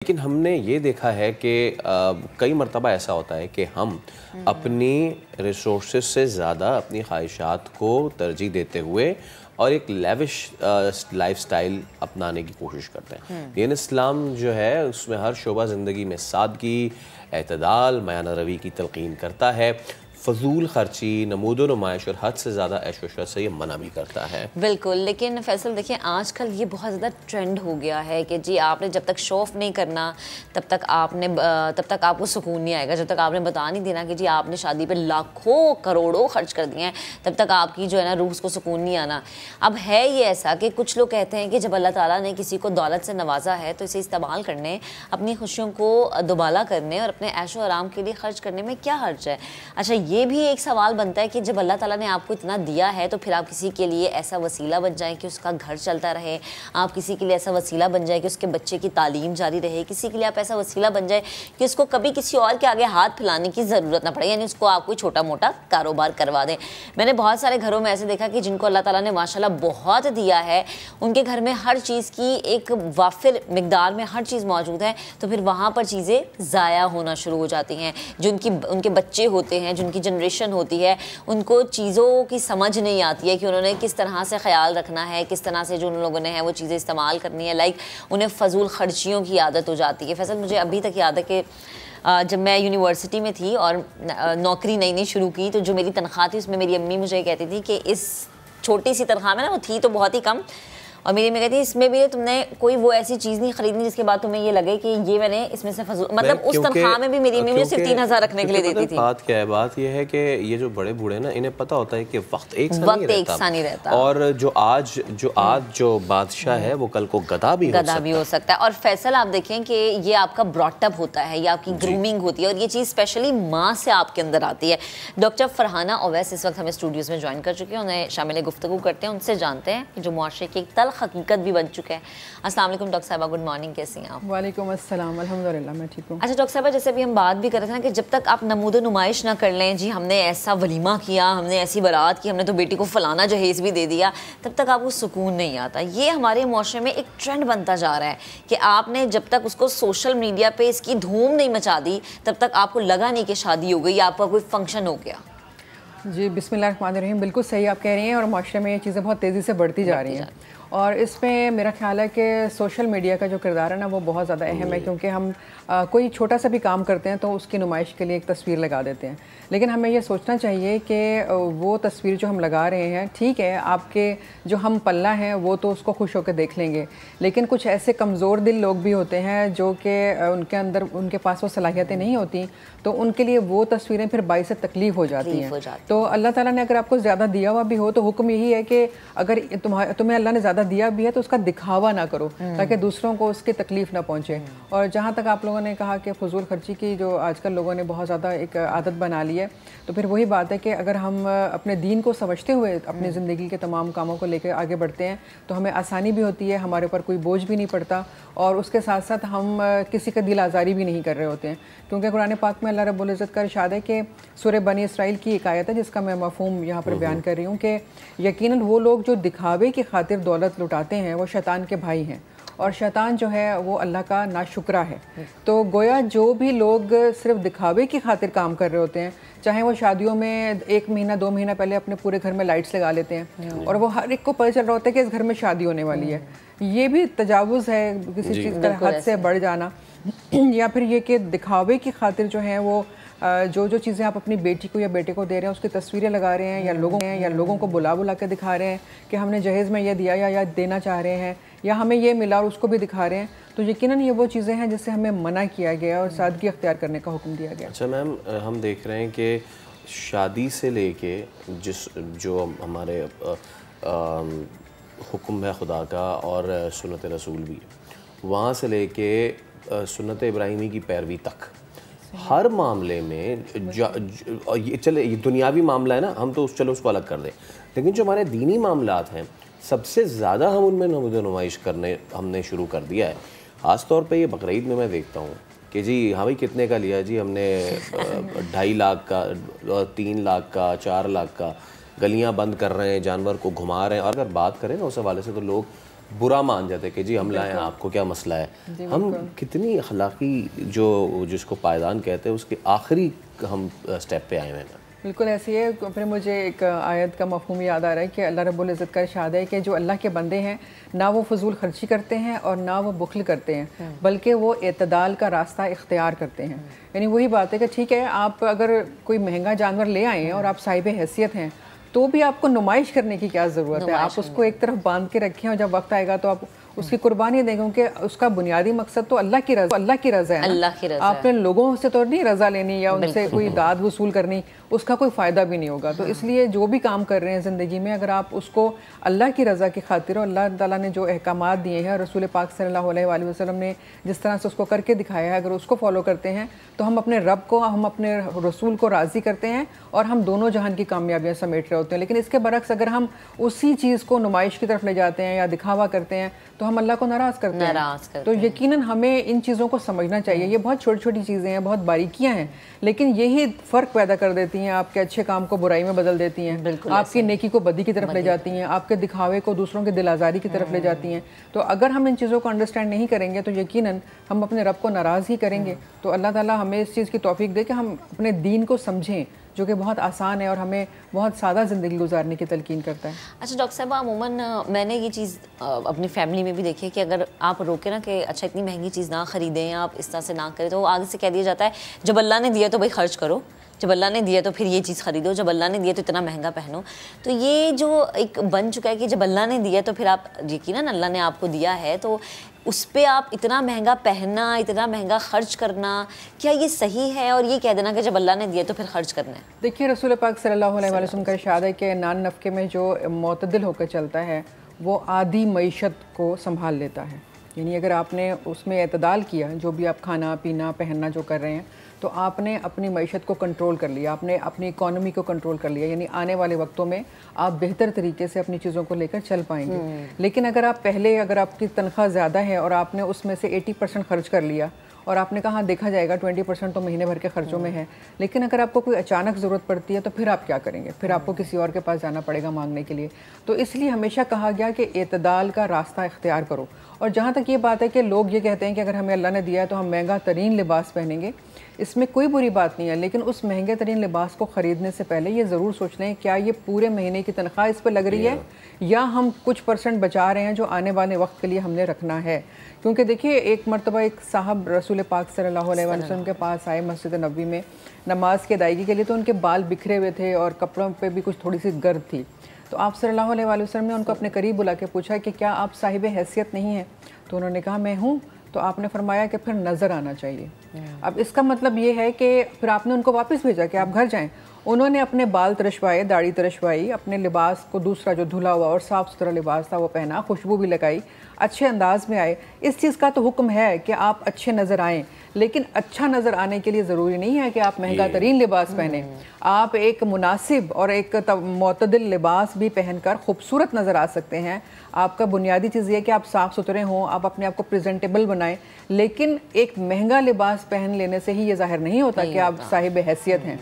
لیکن ہم نے یہ دیکھا ہے کہ کئی مرتبہ ایسا ہوتا ہے کہ ہم اپنی ریسورسز سے زیادہ اپنی خواہشات کو ترجیح دیتے ہوئے اور ایک لیوش لائف سٹائل اپنانے کی کوشش کرتے ہیں۔ دین اسلام جو ہے اس میں ہر شعبہ زندگی میں سادگی، اعتدال، میانہ روی کی تلقین کرتا ہے، فضول خرچی، نمود و نمائش اور حد سے زیادہ عیش و عشرت سے یہ منع بھی کرتا ہے۔ بالکل، لیکن فیصل دیکھیں آج کل یہ بہت زیادہ ٹرینڈ ہو گیا ہے کہ جی آپ نے جب تک شو آف نہیں کرنا تب تک آپ کو سکون نہیں آئے گا، جب تک آپ نے بتا نہیں دینا کہ جی آپ نے شادی پہ لاکھوں کروڑوں خرچ کر دیے ہیں تب تک آپ کی جو ہے نا روح کو سکون نہیں آنا۔ اب ہے یہ ایسا کہ کچھ لوگ کہتے ہیں کہ جب اللہ تعالیٰ نے کسی کو دولت سے نوازا ہے تو اسے استعمال کرنے، اپنی خوشیوں کو دوبالا کرنے اور اپنے عیش و آرام کے لیے خرچ کرنے میں کیا حرج ہے؟ اچھا یہ بھی ایک سوال بنتا ہے کہ جب اللہ تعالیٰ نے آپ کو اتنا دیا ہے تو پھر آپ کسی کے لیے ایسا وسیلہ بن جائیں کہ اس کا گھر چلتا رہے، آپ کسی کے لیے ایسا وسیلہ بن جائے کہ اس کے بچے کی تعلیم جاری رہے، کسی کے لیے آپ ایسا وسیلہ بن جائے کہ اس کو کبھی کسی اور کے آگے ہاتھ پھیلانے کی ضرورت نہ پڑے، یعنی اس کو آپ کوئی چھوٹا موٹا کاروبار کروا دیں۔ میں نے بہت سارے گھروں میں ایسے دیکھا کہ جن کو اللہ تعالیٰ نے ماشاءاللہ بہت دیا ہے، ان کے گھر میں ہر چیز کی ایک وافر مقدار میں ہر چیز موجود ہے، تو پھر وہاں پر چیزیں ضائع ہونا شروع ہو جاتی ہیں۔ جو ان کے بچے ہوتے ہیں، جن کی جنریشن ہوتی ہے، ان کو چیزوں کی سمجھ نہیں آتی ہے کہ انہوں نے کس طرح سے خیال رکھنا ہے، کس طرح سے جو ان لوگوں نے ہے وہ چیزیں استعمال کرنی ہے، انہیں فضول خرچیوں کی عادت ہو جاتی ہے۔ فیصل مجھے ابھی تک یاد ہے کہ جب میں یونیورسٹی میں تھی اور نوکری نئی شروع کی تو جو میری تنخواہ تھی اس میں میری امی مجھے کہتی تھی کہ اس چھوٹی سی تنخواہ میں نا، وہ تھی تو بہت ہی کم، اور میری امی کہتی ہے اس میں بھی تم نے کوئی وہ ایسی چیز نہیں خریدنی جس کے بعد تمہیں یہ لگے کہ یہ میں نے اس میں سے فضول، مطلب اس تنخواہ میں بھی میری امی مجھے صرف 3000 رکھنے کے لیے دیتی تھی۔ بات کیا ہے؟ بات یہ ہے کہ یہ جو بڑے بوڑھے ہیں نا، انہیں پتہ ہوتا ہے کہ وقت ایک سا نہیں رہتا، اور جو آج جو بادشاہ ہے وہ کل کو گدھا بھی ہو سکتا ہے۔ اور فیصل آپ دیکھیں کہ یہ آپ کا براٹ اپ ہوتا ہے، یہ آپ کی گرومنگ ہوتی ہے، اور یہ چیز اسپیشلی ماں سے آپ کے اندر آتی ہے۔ ڈاکٹر فرحانہ اویس اس وقت ہمیں اسٹوڈیوز میں جوائن کر چکے ہیں، انہیں شامل گفتگو کرتے ہیں، ان سے جانتے ہیں کہ جو معاشرے کی ایک تلخ حقیقت بھی بن چکا ہے۔ السلام علیکم ڈاکٹر صاحبہ، گڈ مارننگ، کیسی ہیں آپ؟ وعلیکم السلام، الحمدللہ میں ٹھیک ہوں۔ اچھا ڈاکٹر صاحبہ، جیسے بھی ہم بات بھی کر رہے تھے نا کہ جب تک آپ نمود و نمائش نہ کر لیں، جی ہم نے ایسا ولیمہ کیا، ہم نے ایسی بارات کی، ہم نے تو بیٹی کو فلانا جہیز بھی دے دیا، تب تک آپ کو سکون نہیں آتا۔ یہ ہمارے معاشرے میں ایک ٹرینڈ بنتا جا رہا ہے کہ آپ نے جب تک اس کو سوشل میڈیا پہ اس کی دھوم نہیں مچا دی تب تک آپ کو لگا نہیں کہ شادی ہو گئی یا آپ کا کوئی فنکشن ہو گیا۔ جی بسم اللہ الرحمن الرحیم، بالکل صحیح آپ کہہ رہی ہیں، اور معاشرے میں یہ چیزیں بہت تیزی سے بڑھتی جا رہی ہیں، اور اس میں میرا خیال ہے کہ سوشل میڈیا کا جو کردار ہے نا وہ بہت زیادہ اہم ہے، کیونکہ ہم کوئی چھوٹا سا بھی کام کرتے ہیں تو اس کی نمائش کے لیے ایک تصویر لگا دیتے ہیں، لیکن ہمیں یہ سوچنا چاہیے کہ وہ تصویر جو ہم لگا رہے ہیں، ٹھیک ہے آپ کے جو ہم پلہ ہیں وہ تو اس کو خوش ہو کے دیکھ لیں گے، لیکن کچھ ایسے کمزور دل لوگ بھی ہوتے ہیں جو کہ ان کے پاس وہ صلاحیتیں نہیں ہوتی، تو ان کے لیے وہ تصویریں پھر باعث تکلیف ہو جاتی ہیں۔ تو اللہ تعالیٰ نے اگر آپ کو زیادہ دیا ہوا بھی ہو تو حکم یہی ہے کہ اگر تمہیں اللہ نے زیادہ دیا بھی ہے تو اس کا دکھاوا نہ کرو تاکہ دوسروں کو اس کی تکلیف نہ پہنچے۔ اور جہاں تک آپ لوگوں نے کہا کہ فضول خرچی کی جو آج کل لوگوں نے بہت زیادہ ایک عادت بنا لی ہے، تو پھر وہی بات ہے کہ اگر ہم اپنے دین کو سمجھتے ہوئے اپنی زندگی کے تمام کاموں کو لے کے آگے بڑھتے ہیں تو ہمیں آسانی بھی ہوتی ہے، ہمارے اوپر کوئی بوجھ بھی نہیں پڑتا، اور اس کے ساتھ ساتھ ہم کسی کا دل آزاری بھی نہیں کر رہے ہوتے ہیں، کیونکہ قرآن پاک میں اللہ رب العزت کا ارشاد ہے کہ سورہ بنی اسرائیل کی ایک آیت ہے جس کا میں مفہوم یہاں پر بیان کر رہی ہوں کہ یقیناً وہ لوگ جو دکھاوے کی خاطر دولت لٹاتے ہیں وہ شیطان کے بھائی ہیں، اور شیطان جو ہے وہ اللہ کا ناشکرا ہے۔ تو گویا جو بھی لوگ صرف دکھاوے کی خاطر کام کر رہے ہوتے ہیں، چاہے وہ شادیوں میں 1 مہینہ 2 مہینہ پہلے اپنے پورے گھر میں لائٹس لگا لیتے ہیں، اور وہ ہر ایک کو پتہ چل رہا ہوتا ہے کہ اس گھر میں شادی ہونے والی ہے، یہ بھی تجاوز ہے، کسی چیز کا حد سے بڑھ جانا، یا پھر یہ کہ دکھاوے کی خاطر جو ہیں وہ جو چیزیں آپ اپنی بیٹی کو یا بیٹے کو دے رہے ہیں اس کی تصویریں لگا رہے ہیں، یا لوگوں کو بلا کے دکھا رہے ہیں کہ ہم نے جہیز میں یہ دیا یا دینا چاہ رہے ہیں، یا ہمیں یہ ملا اور اس کو بھی دکھا رہے ہیں، تو یقیناً یہ وہ چیزیں ہیں جس سے ہمیں منع کیا گیا اور سادگی اختیار کرنے کا حکم دیا گیا۔ اچھا میم، ہم دیکھ رہے ہیں کہ شادی سے لے کے جو ہمارے حکم ہے خدا کا اور سنت رسول بھی، وہاں سے لے کے سنت ابراہیمی کی پیروی تک، ہر معاملے میں چلے یہ دنیاوی معاملہ ہے نا، ہم تو چلو اس کو الگ کر دیں، لیکن جو ہمارے دینی معاملات ہیں سب سے زیادہ ہم ان میں نمود و نمائش کرنے ہم نے شروع کر دیا ہے۔ خاص طور پہ یہ بقرعید میں دیکھتا ہوں کہ جی ہاں بھائی کتنے کا لیا جی ہم نے، 2.5 لاکھ کا، 3 لاکھ کا، 4 لاکھ کا، گلیاں بند کر رہے ہیں، جانور کو گھما رہے ہیں، اور اگر بات کریں نا اس حوالے سے تو لوگ برا مان جاتے کہ جی ہم لائیں آپ کو کیا مسئلہ ہے. ہم کتنی اخلاقی جو جس کو پائدان کہتے ہیں اس کے آخری ہم سٹیپ پہ آئے ہوئے ہیں. بالکل ایسی ہے. پھر مجھے ایک آیت کا مفہوم یاد آ رہا ہے کہ اللہ رب العزت کا ارشاد ہے کہ جو اللہ کے بندے ہیں نہ وہ فضول خرچی کرتے ہیں اور نہ وہ بخل کرتے ہیں بلکہ وہ اعتدال کا راستہ اختیار کرتے ہیں. یعنی وہی بات ہے کہ ٹھیک ہے آپ اگر کوئی مہنگا جانور لے آئے ہیں اور آپ صاحب حیثیت ہیں تو بھی آپ کو نمائش کرنے کی کیا ضرورت ہے. آپ اس کو ایک طرف باندھ کے رکھیں اور جب وقت آئے گا تو آپ اس کی قربانی دیں, کیونکہ اس کا بنیادی مقصد تو اللہ کی رضا ہے. اللہ کی رضا آپ نے لوگوں سے تو نہیں رضا لینی یا ان سے کوئی داد وصول کرنی, اس کا کوئی فائدہ بھی نہیں ہوگا. تو اس لیے جو بھی کام کر رہے ہیں زندگی میں اگر آپ اس کو اللہ کی رضا کی خاطر, اور اللہ تعالیٰ نے جو احکامات دیے ہیں, رسول پاک صلی اللہ علیہ وآلہ وسلم نے جس طرح سے اس کو کر کے دکھایا ہے, اگر اس کو فالو کرتے ہیں تو ہم اپنے رب کو, ہم اپنے رسول کو راضی کرتے ہیں اور ہم دونوں جہان کی کامیابیاں سمیٹ رہے ہوتے ہیں. لیکن اس کے برعکس اگر ہم اسی چیز کو نمائش کی طرف لے جاتے ہیں یا دکھاوا کرتے ہیں تو ہم اللہ کو ناراض کرتے ہیں. تو یقیناً ہمیں ان چیزوں کو سمجھنا چاہیے. یہ بہت چھوٹی چھوٹی چیزیں ہیں, بہت باریکیاں ہیں, لیکن یہی فرق پیدا کر دیتی ہیں. آپ کے اچھے کام کو برائی میں بدل دیتی ہیں, آپ کی نیکی کو بدی کی طرف لے جاتی ہیں, آپ کے دکھاوے کو دوسروں کے دل آزاری کی طرف لے جاتی ہیں. تو اگر ہم ان چیزوں کو انڈرسٹینڈ نہیں کریں گے تو یقیناً ہم اپنے رب کو ناراض ہی کریں گے. تو اللہ تعالیٰ ہمیں اس چیز کی توفیق دے کہ ہم اپنے دین کو سمجھیں, جو کہ بہت آسان ہے اور ہمیں بہت سادہ زندگی گزارنے کی تلقین کرتا ہے. اچھا ڈاکٹر صاحبہ, عموماً میں نے یہ چیز اپنی فیملی میں بھی دیکھی ہے کہ اگر آپ روکیں نا کہ اچھا اتنی مہنگی چیز نہ خریدیں, آپ اس طرح سے نہ کریں, تو آگے سے کہہ دیا جاتا ہے جب اللہ نے دیا تو بھائی خرچ کرو, جب اللہ نے دیا تو پھر یہ چیز خریدو, جب اللہ نے دیا تو اتنا مہنگا پہنو. تو یہ جو ایک بن چکا ہے کہ جب اللہ نے دیا تو پھر آپ یقیناً اللہ نے آپ کو دیا ہے تو اس پہ آپ اتنا مہنگا پہننا, اتنا مہنگا خرچ کرنا, کیا یہ صحیح ہے؟ اور یہ کہہ دینا کہ جب اللہ نے دیا تو پھر خرچ کرنا ہے. دیکھیے رسول پاک صلی اللہ علیہ وسلم کا ارشاد ہے کہ نان نفقے میں جو معتدل ہو کر چلتا ہے وہ عادی معیشت کو سنبھال لیتا ہے. یعنی اگر آپ نے اس میں اعتدال کیا, جو بھی آپ کھانا پینا پہننا جو کر رہے ہیں, تو آپ نے اپنی معیشت کو کنٹرول کر لیا, آپ نے اپنی اکانومی کو کنٹرول کر لیا. یعنی آنے والے وقتوں میں آپ بہتر طریقے سے اپنی چیزوں کو لے کر چل پائیں گے. لیکن اگر آپ پہلے, اگر آپ کی تنخواہ زیادہ ہے اور آپ نے اس میں سے 80% خرچ کر لیا اور آپ نے کہا دیکھا جائے گا 20% تو مہینے بھر کے خرچوں میں ہے, لیکن اگر آپ کو کوئی اچانک ضرورت پڑتی ہے تو پھر آپ کیا کریں گے؟ پھر آپ کو کسی اور کے پاس جانا پڑے گا مانگنے کے لیے. تو اس لیے ہمیشہ کہا گیا کہ اعتدال کا راستہ اختیار کرو. اور جہاں تک یہ بات ہے کہ لوگ یہ کہتے ہیں کہ اگر ہمیں اللہ نے دیا ہے تو ہم مہنگا ترین لباس پہنیں گے, اس میں کوئی بری بات نہیں ہے, لیکن اس مہنگے ترین لباس کو خریدنے سے پہلے یہ ضرور سوچ لیں کیا یہ پورے مہینے کی تنخواہ اس پہ لگ رہی ہے یا ہم کچھ % بچا رہے ہیں جو آنے والے وقت کے لیے ہم نے رکھنا ہے. کیونکہ دیکھیے ایک مرتبہ ایک صاحب رسول پاک صلی اللہ علیہ وسلم کے پاس آئے مسجد نبوی میں نماز کی ادائیگی کے لیے, تو ان کے بال بکھرے ہوئے تھے اور کپڑوں پہ بھی کچھ تھوڑی سی گرد تھی. تو آپ صلی اللہ علیہ وسلم نے ان کو اپنے قریب بلا کے پوچھا کہ کیا آپ صاحب حیثیت نہیں ہیں؟ تو انہوں نے کہا میں ہوں. تو آپ نے فرمایا کہ پھر نظر آنا چاہیے. اب اس کا مطلب یہ ہے کہ پھر آپ نے ان کو واپس بھیجا کہ آپ گھر جائیں. انہوں نے اپنے بال ترشوائے, داڑھی ترشوائی, اپنے لباس کو دوسرا جو دھلا ہوا اور صاف ستھرا لباس تھا وہ پہنا, خوشبو بھی لگائی, اچھے انداز میں آئے. اس چیز کا تو حکم ہے کہ آپ اچھے نظر آئیں, لیکن اچھا نظر آنے کے لیے ضروری نہیں ہے کہ آپ مہنگا ترین لباس پہنیں. آپ ایک مناسب اور ایک معتدل لباس بھی پہن کر خوبصورت نظر آ سکتے ہیں. آپ کا بنیادی چیز یہ کہ آپ صاف ستھرے ہوں, آپ اپنے آپ کو پریزنٹیبل بنائیں, لیکن ایک مہنگا لباس پہن لینے سے ہی یہ ظاہر نہیں ہوتا کہ آپ صاحب حیثیت ہیں.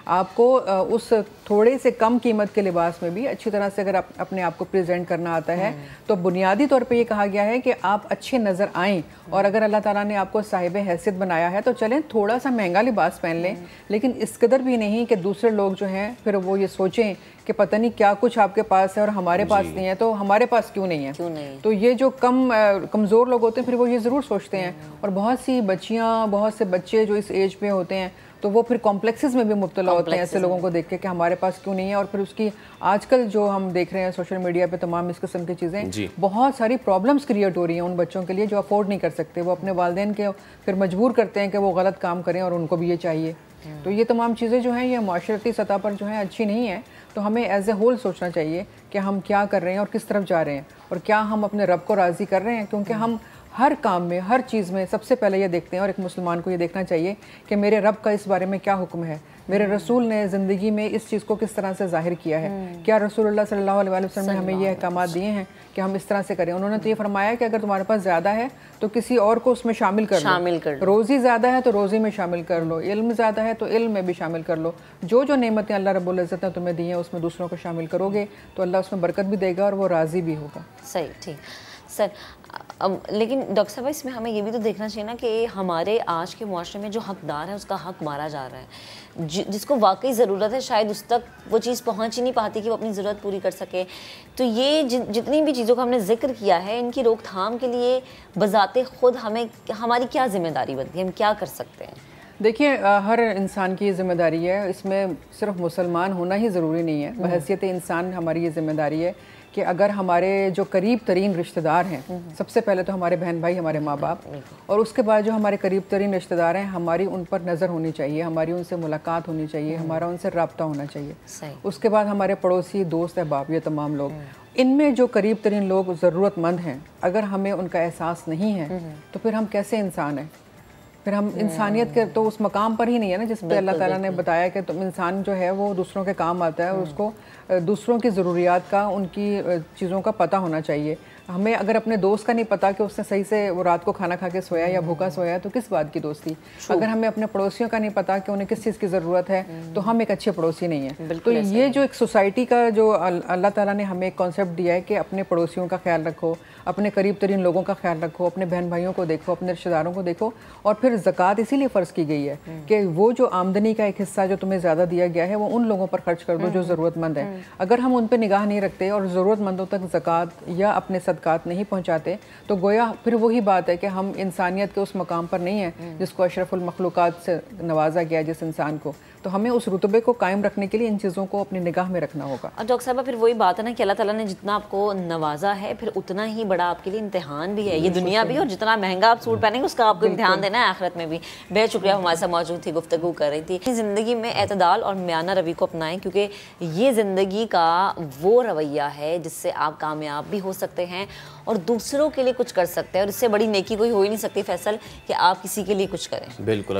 آپ کو اس تھوڑے سے کم قیمت کے لباس میں بھی اچھی طرح سے اگر اپنے آپ کو پریزنٹ کرنا آتا ہے تو بنیادی طور پہ یہ کہا گیا ہے کہ آپ اچھے نظر آئیں. اور اگر اللہ تعالیٰ نے آپ کو صاحب حیثیت بنایا ہے تو چلیں تھوڑا سا مہنگا لباس پہن لیں, لیکن اس قدر بھی نہیں کہ دوسرے لوگ جو ہیں پھر وہ یہ سوچیں کہ پتہ نہیں کیا کچھ آپ کے پاس ہے اور ہمارے پاس نہیں ہے تو ہمارے پاس کیوں نہیں ہے. تو یہ جو کمزور لوگ ہوتے ہیں پھر وہ یہ ضرور سوچتے ہیں. اور بہت سی بچیاں, بہت سے بچے جو اس ایج پہ ہوتے ہیں تو وہ پھر کمپلیکسز میں بھی مبتلا ہوتے ہیں ایسے لوگوں کو دیکھ کے کہ ہمارے پاس کیوں نہیں ہے. اور پھر اس کی آج کل جو ہم دیکھ رہے ہیں سوشل میڈیا پہ تمام اس قسم کی چیزیں, بہت ساری پرابلمس کریٹ ہو رہی ہیں ان بچوں کے لیے جو افورڈ نہیں کر سکتے. وہ اپنے والدین کے پھر مجبور کرتے ہیں کہ وہ غلط کام کریں اور ان کو بھی یہ چاہیے. تو یہ تمام چیزیں جو ہیں یہ معاشرتی سطح پر جو ہیں اچھی نہیں ہیں. تو ہمیں ایز اے ہول سوچنا چاہیے کہ ہم کیا کر رہے ہیں اور کس طرف جا رہے ہیں, اور کیا ہم اپنے رب کو راضی کر رہے ہیں. کیونکہ ہم ہر کام میں, ہر چیز میں سب سے پہلے یہ دیکھتے ہیں, اور ایک مسلمان کو یہ دیکھنا چاہیے کہ میرے رب کا اس بارے میں کیا حکم ہے, میرے رسول نے زندگی میں اس چیز کو کس طرح سے ظاہر کیا ہے. کیا رسول اللہ صلی اللہ علیہ وسلم نے ہمیں یہ احکامات دیے ہیں کہ ہم اس طرح سے کریں. انہوں نے تو یہ فرمایا کہ اگر تمہارے پاس زیادہ ہے تو کسی اور کو اس میں شامل کر لو, روزی زیادہ ہے تو روزی میں شامل کر لو, علم زیادہ ہے تو علم میں بھی شامل کر لو. جو نعمتیں اللہ رب العزت نے تمہیں دی ہیں اس میں دوسروں کو شامل کرو گے تو اللہ اس میں برکت بھی دے گا اور وہ راضی بھی ہوگا. صحیح, ٹھیک. اکثر. لیکن ڈاکٹر صاحب اس میں ہمیں یہ بھی تو دیکھنا چاہیے نا کہ ہمارے آج کے معاشرے میں جو حقدار ہے اس کا حق مارا جا رہا ہے. جس کو واقعی ضرورت ہے شاید اس تک وہ چیز پہنچ ہی نہیں پاتی کہ وہ اپنی ضرورت پوری کر سکے. تو یہ جتنی بھی چیزوں کا ہم نے ذکر کیا ہے ان کی روک تھام کے لیے بذات خود ہماری کیا ذمہ داری بنتی ہے, ہم کیا کر سکتے ہیں؟ دیکھیے ہر انسان کی یہ ذمہ داری ہے, اس میں صرف مسلمان ہونا ہی ضروری نہیں ہے. بحیثیت انسان ہماری یہ ذمہ داری ہے کہ اگر ہمارے جو قریب ترین رشتہ دار ہیں, سب سے پہلے تو ہمارے بہن بھائی, ہمارے ماں باپ, اور اس کے بعد جو ہمارے قریب ترین رشتہ دار ہیں, ہماری ان پر نظر ہونی چاہیے, ہماری ان سے ملاقات ہونی چاہیے, ہمارا ان سے رابطہ ہونا چاہیے. اس کے بعد ہمارے پڑوسی, دوست, احباب, یہ تمام لوگ. ان میں جو قریب ترین لوگ ضرورت مند ہیں, اگر ہمیں ان کا احساس نہیں ہے تو پھر ہم کیسے انسان ہیں؟ پھر ہم انسانیت کے تو اس مقام پر ہی نہیں ہے نا جس پہ اللہ تعالیٰ نے بتایا کہ تم انسان جو ہے وہ دوسروں کے کام آتا ہے, اور اس کو دوسروں کی ضروریات کا, ان کی چیزوں کا پتہ ہونا چاہیے. ہمیں اگر اپنے دوست کا نہیں پتہ کہ اس نے صحیح سے وہ رات کو کھانا کھا کے سویا یا بھوکا سویا تو کس بات کی دوستی؟ اگر ہمیں اپنے پڑوسیوں کا نہیں پتہ کہ انہیں کس چیز کی ضرورت ہے تو ہم ایک اچھے پڑوسی نہیں ہیں. تو یہ جو ایک سوسائٹی کا جو اللہ تعالیٰ نے ہمیں ایک کانسیپٹ دیا ہے کہ اپنے پڑوسیوں کا خیال رکھو, اپنے قریب ترین لوگوں کا خیال رکھو, اپنے بہن بھائیوں کو دیکھو, اپنے رشتہ داروں کو دیکھو. اور پھر زکوٰۃ اسی لیے فرض کی گئی ہے کہ وہ جو آمدنی کا ایک حصہ جو تمہیں زیادہ دیا گیا ہے وہ ان لوگوں پر خرچ کر دو جو ضرورت مند ہیں. اگر ہم ان پہ نگاہ نہیں رکھتے اور ضرورت مندوں تک زکوٰۃ یا اپنے صدقات نہیں پہنچاتے تو گویا پھر وہی بات ہے کہ ہم انسانیت کے اس مقام پر نہیں ہیں جس کو اشرف المخلوقات سے نوازا گیا جس انسان کو. تو ہمیں اس رتبے کو قائم رکھنے کے لیے ان چیزوں کو اپنی نگاہ میں رکھنا ہوگا. اور ڈاکٹر صاحبہ پھر وہی بات ہے نا کہ اللہ تعالیٰ نے جتنا آپ کو نوازا ہے پھر اتنا ہی بڑا آپ کے لیے امتحان بھی ہے, یہ دنیا بھی, اور جتنا مہنگا آپ سوٹ پہنیں گے اس کا آپ کو امتحان دینا ہے آخرت میں بھی. بہت شکریہ ہمارے ساتھ موجود تھی, گفتگو کر رہی تھی. زندگی میں اعتدال اور میانہ روی کو اپنائیں کیونکہ یہ زندگی کا وہ رویہ ہے جس سے آپ کامیاب بھی ہو سکتے ہیں اور دوسروں کے لیے کچھ کر سکتے ہیں, اور اس سے بڑی نیکی کوئی ہو ہی نہیں سکتی فیصل کہ آپ کسی کے لیے کچھ کریں. بالکل.